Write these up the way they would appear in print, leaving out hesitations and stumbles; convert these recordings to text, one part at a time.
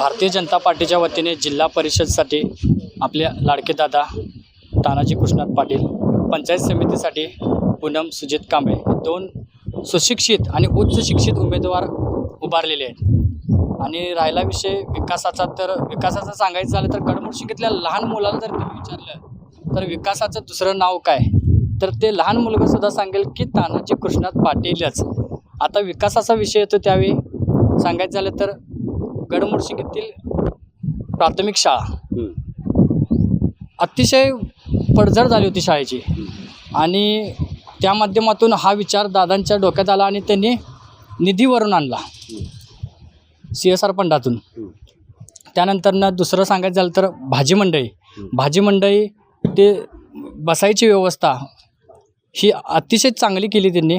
भारतीय जनता पार्टीच्या वतीने जिल्हा परिषदसाठी आपले लाडके दादा तानाजी कृष्णात पाटील, पंचायत समितीसाठी पूनम सुजित कांबळे, दोन सुशिक्षित आणि उच्च शिक्षित उमेदवार उभारलेले आहेत। आणि राहिला विषय विकासाचा, तर विकासाचं सांगायचं झालं तर गडमुडशिंगीतल्या लहान मुलाला जर तुम्ही विचारलं तर विकासाचं दुसरं नाव काय, तर ते लहान मुलगा सुद्धा सांगेल की तानाजी कृष्णात पाटीलच। आता विकासाचा विषय येतो त्यावेळी सांगायचं झालं तर गडमुडशिंगीतील प्राथमिक शाळा अतिशय पडझड झाली होती शाळेची, आणि त्या माध्यमातून हा विचार दादांच्या डोक्यात आला आणि त्यांनी निधीवरून आणला, CSR फंडातून। त्यानंतरनं दुसरं सांगायचं झालं तर भाजी मंडई ते बसायची व्यवस्था ही अतिशय चांगली केली त्यांनी।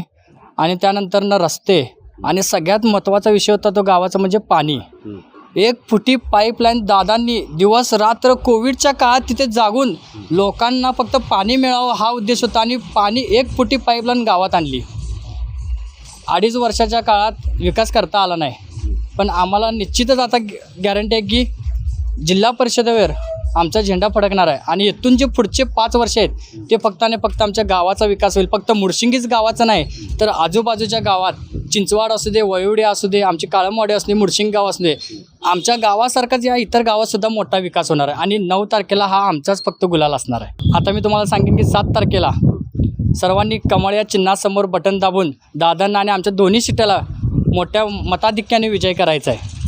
आणि त्यानंतरनं रस्ते, आणि सगळ्यात महत्त्वाचा विषय होता तो गावाचा म्हणजे पाणी। 1 फुटी पाईपलाईन दादांनी दिवस रात्र कोविडच्या काळात तिथे जागून लोकांना फक्त पाणी मिळावं हा उद्देश होता, आणि पाणी 1 फुटी पाईपलाईन गावात आणली। 2.5 वर्षाच्या काळात विकास करता आला नाही, पण आम्हाला निश्चितच आता गॅरंटी आहे की जिल्हा परिषदेवर आमचा झेंडा फडकणार आहे, आणि इथून जे पुढचे 5 वर्ष आहेत ते फक्त आणि फक्त आमच्या गावाचा विकास होईल। फक्त मुडशिंगीच गावाचा नाही तर आजूबाजूच्या गावात चिंचवाड असू दे, वयोडी असू दे, आमची काळमवाडी असू दे, मुडशिंग गाव असू दे, आमच्या गावासारखाच या इतर गावातसुद्धा मोठा विकास होणार आहे। आणि 9 तारखेला हा आमचाच फक्त गुलाल असणार आहे। आता मी तुम्हाला सांगेन की 7 तारखेला सर्वांनी कमळ या चिन्हासमोर बटन दाबून दादांना आणि आमच्या दोन्ही सीटाला मोठ्या मताधिक्याने विजय करायचा आहे।